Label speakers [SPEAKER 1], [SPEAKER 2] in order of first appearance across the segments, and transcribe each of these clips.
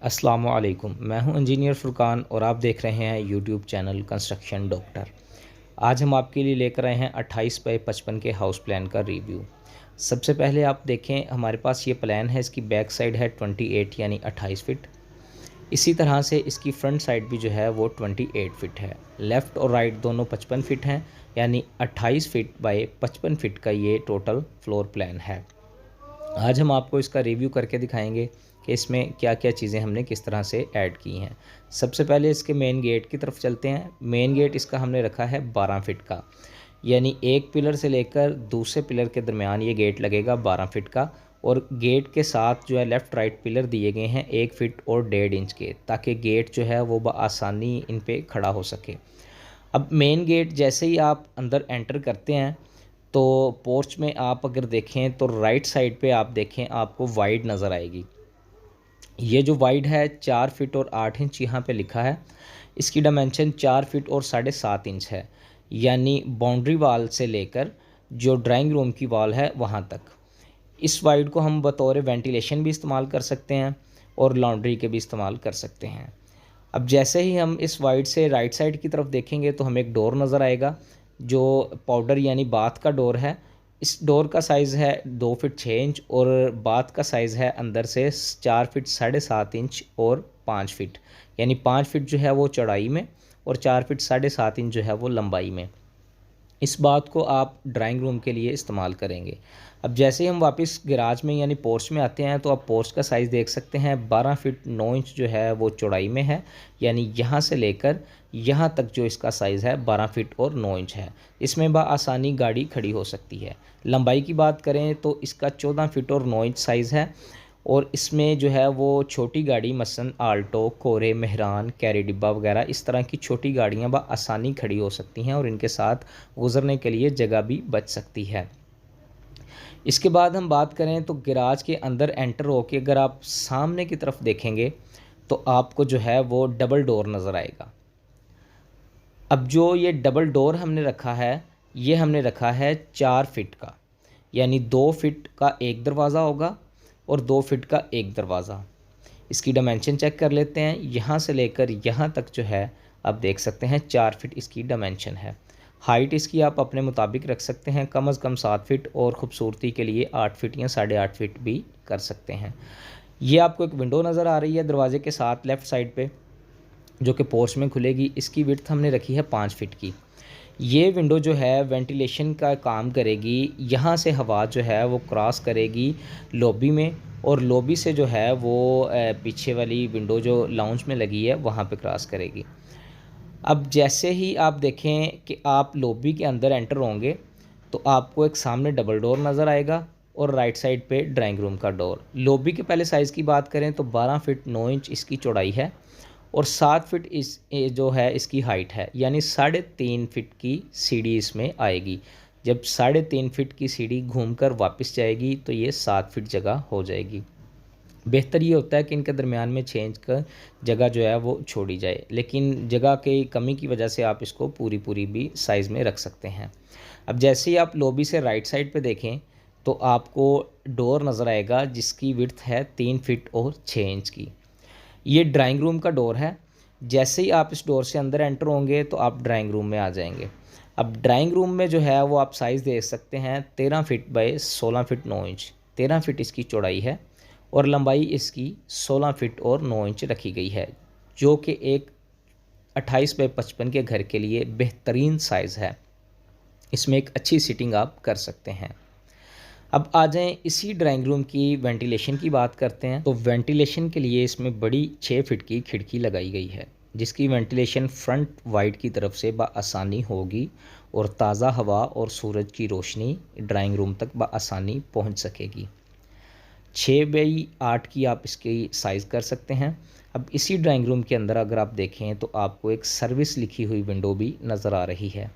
[SPEAKER 1] अस्सलाम वालेकुम। मैं हूं इंजीनियर फ़ुरकान और आप देख रहे हैं यूट्यूब चैनल कंस्ट्रक्शन डॉक्टर। आज हम आपके लिए लेकर आए हैं 28 बाई 55 के हाउस प्लान का रिव्यू। सबसे पहले आप देखें, हमारे पास ये प्लान है। इसकी बैक साइड है 28 यानी 28 फ़िट। इसी तरह से इसकी फ्रंट साइड भी जो है वो 28 फ़िट है। लेफ़्ट और राइट दोनों 55 फ़िट हैं, यानी 28 फ़िट बाई 55 फ़िट का ये टोटल फ्लोर प्लान है। आज हम आपको इसका रिव्यू करके दिखाएंगे कि इसमें क्या क्या चीज़ें हमने किस तरह से ऐड की हैं। सबसे पहले इसके मेन गेट की तरफ चलते हैं। मेन गेट इसका हमने रखा है 12 फ़िट का, यानी एक पिलर से लेकर दूसरे पिलर के दरमियान ये गेट लगेगा 12 फ़िट का। और गेट के साथ जो है लेफ़्ट राइट पिलर दिए गए हैं 1 फ़िट और 1.5 इंच के, ताकि गेट जो है वो बआसानी इन पे खड़ा हो सके। अब मेन गेट जैसे ही आप अंदर एंटर करते हैं तो पोर्च में आप अगर देखें तो राइट साइड पे आप देखें, आपको वाइड नज़र आएगी। ये जो वाइड है 4 फ़िट और 8 इंच यहाँ पे लिखा है। इसकी डायमेंशन 4 फ़िट और 7.5 इंच है, यानी बाउंड्री वाल से लेकर जो ड्राइंग रूम की वॉल है वहाँ तक। इस वाइड को हम बतौर वेंटिलेशन भी इस्तेमाल कर सकते हैं और लॉन्ड्री के भी इस्तेमाल कर सकते हैं। अब जैसे ही हम इस वाइड से राइट साइड की तरफ देखेंगे तो हमें एक डोर नज़र आएगा, जो पाउडर यानी बाथ का डोर है। इस डोर का साइज़ है 2 फ़िट 6 इंच और बाथ का साइज़ है अंदर से 4 फ़िट 7.5 इंच और 5 फ़िट, यानी 5 फ़िट जो है वो चौड़ाई में और 4 फ़िट 7.5 इंच जो है वो लंबाई में। इस बात को आप ड्राइंग रूम के लिए इस्तेमाल करेंगे। अब जैसे ही हम वापस गैराज में यानी पोर्च में आते हैं तो आप पोर्च का साइज़ देख सकते हैं 12 फ़िट 9 इंच जो है वो चौड़ाई में है, यानी यहाँ से लेकर यहाँ तक जो इसका साइज़ है 12 फ़िट और 9 इंच है। इसमें बआसानी गाड़ी खड़ी हो सकती है। लंबाई की बात करें तो इसका 14 फ़िट और 9 इंच साइज़ है और इसमें जो है वो छोटी गाड़ी मसलन आल्टो, कोरे, मेहरान, कैरी डिब्बा वगैरह इस तरह की छोटी गाड़ियाँ बआसानी खड़ी हो सकती हैं और इनके साथ गुज़रने के लिए जगह भी बच सकती है। इसके बाद हम बात करें तो गैराज के अंदर एंटर होके अगर आप सामने की तरफ देखेंगे तो आपको जो है वो डबल डोर नज़र आएगा। अब जो ये डबल डोर हमने रखा है, ये हमने रखा है 4 फ़िट का, यानी 2 फ़िट का एक दरवाज़ा होगा और 2 फ़िट का एक दरवाज़ा। इसकी डायमेंशन चेक कर लेते हैं। यहाँ से लेकर यहाँ तक जो है आप देख सकते हैं 4 फ़िट इसकी डायमेंशन है। हाइट इसकी आप अपने मुताबिक रख सकते हैं, कम अज़ कम 7 फ़िट और ख़ूबसूरती के लिए 8 फ़िट या 8.5 फ़िट भी कर सकते हैं। ये आपको एक विंडो नज़र आ रही है दरवाजे के साथ लेफ़्ट साइड पे, जो कि पोर्च में खुलेगी। इसकी विड्थ हमने रखी है 5 फ़िट की। ये विंडो जो है वेंटिलेशन का काम करेगी। यहाँ से हवा जो है वो क्रॉस करेगी लॉबी में और लॉबी से जो है वो पीछे वाली विंडो जो लाउंज में लगी है वहाँ पे क्रॉस करेगी। अब जैसे ही आप देखें कि आप लॉबी के अंदर एंटर होंगे तो आपको एक सामने डबल डोर नज़र आएगा और राइट साइड पे ड्राइंग रूम का डोर। लॉबी के पहले साइज़ की बात करें तो 12 फ़िट 9 इंच इसकी चौड़ाई है और 7 फ़िट जो है इसकी हाइट है, यानी 3.5 फ़िट की सीढ़ी इसमें आएगी। जब 3.5 फ़िट की सीढ़ी घूमकर वापस जाएगी तो ये 7 फ़िट जगह हो जाएगी। बेहतर ये होता है कि इनके दरमियान में छेंज कर जगह जो है वो छोड़ी जाए, लेकिन जगह की कमी की वजह से आप इसको पूरी भी साइज़ में रख सकते हैं। अब जैसे ही आप लॉबी से राइट साइड पे देखें तो आपको डोर नज़र आएगा जिसकी विड्थ है 3 फ़िट और 6 इंच की। ये ड्राइंग रूम का डोर है। जैसे ही आप इस डोर से अंदर एंटर होंगे तो आप ड्राइंग रूम में आ जाएंगे। अब ड्राइंग रूम में जो है वो आप साइज़ देख सकते हैं 13 fit by 16 fit 9 inch. 13 fit इसकी चौड़ाई है और लंबाई इसकी 16 फ़िट और 9 इंच रखी गई है, जो कि एक 28 बाई 55 के घर के लिए बेहतरीन साइज़ है। इसमें एक अच्छी सीटिंग आप कर सकते हैं। अब आ जाएँ इसी ड्राइंग रूम की वेंटिलेशन की बात करते हैं। तो वेंटिलेशन के लिए इसमें बड़ी 6 फ़िट की खिड़की लगाई गई है, जिसकी वेंटिलेशन फ्रंट वाइड की तरफ से बआसानी होगी और ताज़ा हवा और सूरज की रोशनी ड्राइंग रूम तक बआसानी पहुंच सकेगी। 6 बाई 8 की आप इसकी साइज़ कर सकते हैं। अब इसी ड्राइंग रूम के अंदर अगर आप देखें तो आपको एक सर्विस लिखी हुई विंडो भी नज़र आ रही है।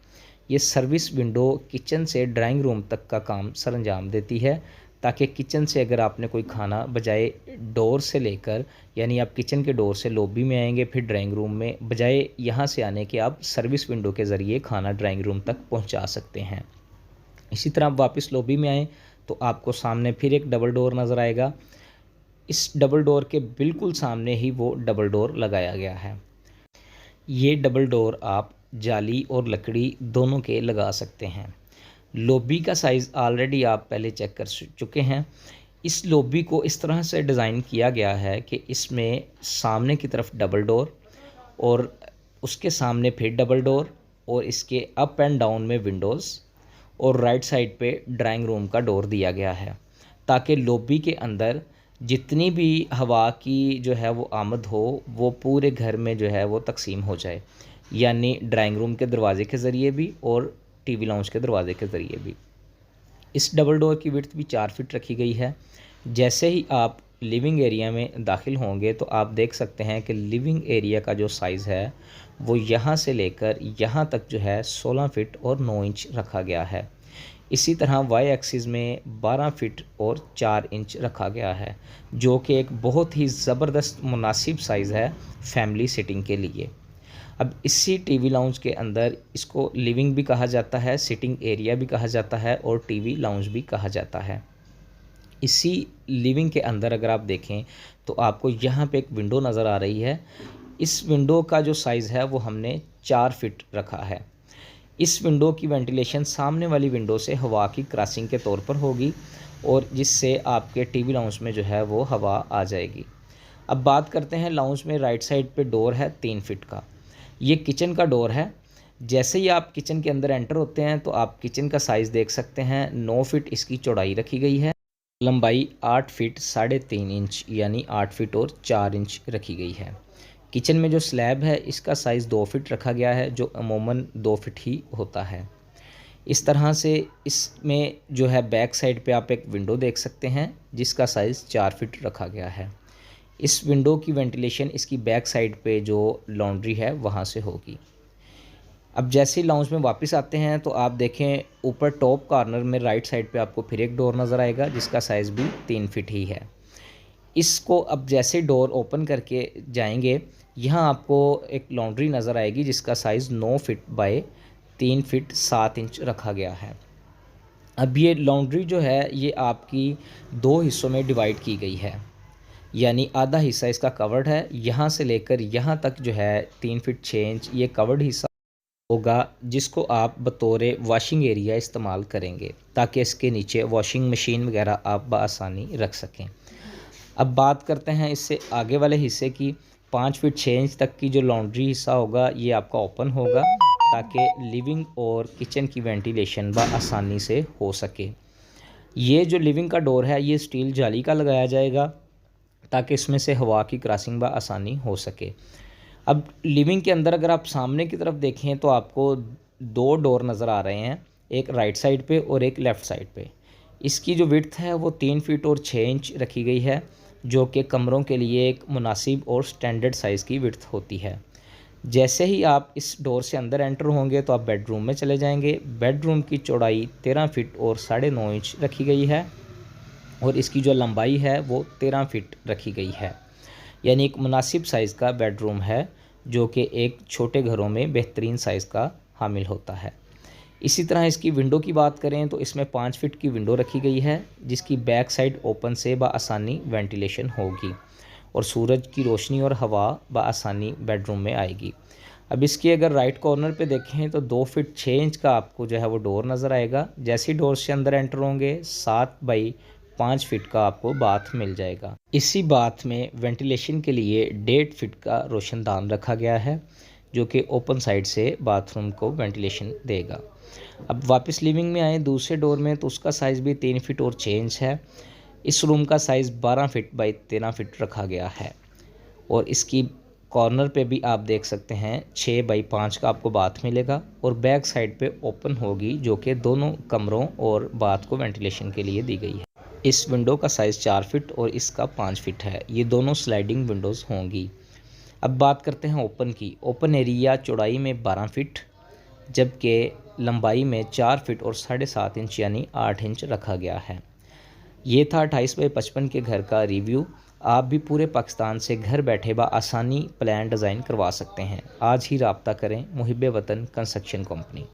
[SPEAKER 1] ये सर्विस विंडो किचन से ड्राइंग रूम तक का काम सरंजाम देती है, ताकि किचन से अगर आपने कोई खाना बजाय डोर से लेकर, यानी आप किचन के डोर से लॉबी में आएंगे फिर ड्राइंग रूम में, बजाय यहाँ से आने के आप सर्विस विंडो के ज़रिए खाना ड्राइंग रूम तक पहुँचा सकते हैं। इसी तरह आप वापस लॉबी में आएँ तो आपको सामने फिर एक डबल डोर नज़र आएगा। इस डबल डोर के बिल्कुल सामने ही वो डबल डोर लगाया गया है। ये डबल डोर आप जाली और लकड़ी दोनों के लगा सकते हैं। लॉबी का साइज़ ऑलरेडी आप पहले चेक कर चुके हैं। इस लॉबी को इस तरह से डिज़ाइन किया गया है कि इसमें सामने की तरफ डबल डोर और उसके सामने फिर डबल डोर और इसके अप एंड डाउन में विंडोज़ और राइट साइड पे ड्राइंग रूम का डोर दिया गया है, ताकि लॉबी के अंदर जितनी भी हवा की जो है वो आमद हो वो पूरे घर में जो है वो तकसीम हो जाए, यानी ड्राइंग रूम के दरवाज़े के ज़रिए भी और टीवी लाउंज के दरवाज़े के ज़रिए भी। इस डबल डोर की विड्थ भी 4 फीट रखी गई है। जैसे ही आप लिविंग एरिया में दाखिल होंगे तो आप देख सकते हैं कि लिविंग एरिया का जो साइज़ है वो यहाँ से लेकर यहाँ तक जो है 16 फीट और 9 इंच रखा गया है। इसी तरह वाई एक्सिस में 12 फीट और 4 इंच रखा गया है, जो कि एक बहुत ही ज़बरदस्त मुनासिब साइज़ है फैमिली सिटिंग के लिए। अब इसी टीवी लाउंज के अंदर इसको लिविंग भी कहा जाता है, सिटिंग एरिया भी कहा जाता है और टीवी लाउंज भी कहा जाता है। इसी लिविंग के अंदर अगर आप देखें तो आपको यहाँ पे एक विंडो नज़र आ रही है। इस विंडो का जो साइज़ है वो हमने 4 फीट रखा है। इस विंडो की वेंटिलेशन सामने वाली विंडो से हवा की क्रॉसिंग के तौर पर होगी और जिससे आपके टीवी लाउंज में जो है वो हवा आ जाएगी। अब बात करते हैं लाउंज में राइट साइड पे डोर है 3 फीट का। ये किचन का डोर है। जैसे ही आप किचन के अंदर एंटर होते हैं तो आप किचन का साइज़ देख सकते हैं। 9 फीट इसकी चौड़ाई रखी गई है, लंबाई 8 फीट 3.5 इंच यानी 8 फीट और 4 इंच रखी गई है। किचन में जो स्लैब है इसका साइज़ 2 फीट रखा गया है, जो अमूमन 2 फीट ही होता है। इस तरह से इसमें जो है बैक साइड पे आप एक विंडो देख सकते हैं जिसका साइज़ 4 फीट रखा गया है। इस विंडो की वेंटिलेशन इसकी बैक साइड पे जो लॉन्ड्री है वहाँ से होगी। अब जैसे ही लाउंज में वापस आते हैं तो आप देखें ऊपर टॉप कॉर्नर में राइट साइड पे आपको फिर एक डोर नज़र आएगा जिसका साइज़ भी 3 फीट ही है। इसको अब जैसे डोर ओपन करके जाएंगे, यहाँ आपको एक लॉन्ड्री नज़र आएगी जिसका size 9 feet by 3 feet 7 inch रखा गया है। अब ये लॉन्ड्री जो है ये आपकी 2 हिस्सों में डिवाइड की गई है, यानी आधा हिस्सा इसका कवर्ड है, यहाँ से लेकर यहाँ तक जो है 3 फीट 6 इंच ये कवर्ड हिस्सा होगा, जिसको आप बतौर वॉशिंग एरिया इस्तेमाल करेंगे ताकि इसके नीचे वॉशिंग मशीन वगैरह आप बआसानी रख सकें। अब बात करते हैं इससे आगे वाले हिस्से की। 5 फीट 6 इंच तक की जो लॉन्ड्री हिस्सा होगा ये आपका ओपन होगा ताकि लिविंग और किचन की वेंटिलेशन बआसानी से हो सके। ये जो लिविंग का डोर है ये स्टील जाली का लगाया जाएगा ताकि इसमें से हवा की क्रॉसिंग बआसानी हो सके। अब लिविंग के अंदर अगर आप सामने की तरफ देखें तो आपको 2 डोर नज़र आ रहे हैं, एक राइट साइड पे और एक लेफ़्ट साइड पे। इसकी जो विड्थ है वो 3 फीट और 6 इंच रखी गई है, जो कि कमरों के लिए एक मुनासिब और स्टैंडर्ड साइज़ की विड्थ होती है। जैसे ही आप इस डोर से अंदर एंटर होंगे तो आप बेडरूम में चले जाएंगे। बेडरूम की चौड़ाई 13 फीट और 9.5 इंच रखी गई है और इसकी जो लंबाई है वो 13 फीट रखी गई है, यानी एक मुनासिब साइज़ का बेडरूम है जो कि एक छोटे घरों में बेहतरीन साइज़ का हामिल होता है। इसी तरह इसकी विंडो की बात करें तो इसमें 5 फीट की विंडो रखी गई है जिसकी बैक साइड ओपन से बआसानी वेंटिलेशन होगी और सूरज की रोशनी और हवा बआसानी बेडरूम में आएगी। अब इसकी अगर राइट कॉर्नर पे देखें तो 2 फीट 6 इंच का आपको जो है वो डोर नज़र आएगा। जैसे ही डोर से अंदर एंटर होंगे 7 बाई 5 फीट का आपको बाथ मिल जाएगा। इसी बाथ में वेंटिलेशन के लिए 1.5 फीट का रोशनदान रखा गया है जो कि ओपन साइड से बाथरूम को वेंटिलेशन देगा। अब वापस लिविंग में आए दूसरे डोर में तो उसका साइज़ भी 3 फीट और 6 इंच है। इस रूम का साइज़ 12 फीट बाई 13 फीट रखा गया है और इसकी कॉर्नर पे भी आप देख सकते हैं 6 बाई 5 का आपको बाथ मिलेगा और बैक साइड पे ओपन होगी जो कि दोनों कमरों और बाथ को वेंटिलेशन के लिए दी गई है। इस विंडो का साइज़ 4 फीट और इसका 5 फीट है। ये दोनों स्लाइडिंग विंडोज़ होंगी। अब बात करते हैं ओपन की। ओपन एरिया चौड़ाई में 12 फीट जबकि लंबाई में 4 फीट और 7.5 इंच यानी 8 इंच रखा गया है। ये था 28 बाई 55 के घर का रिव्यू। आप भी पूरे पाकिस्तान से घर बैठे आसानी प्लान डिज़ाइन करवा सकते हैं। आज ही रब्ता करें मुहिब वतन कंस्ट्रक्शन कंपनी।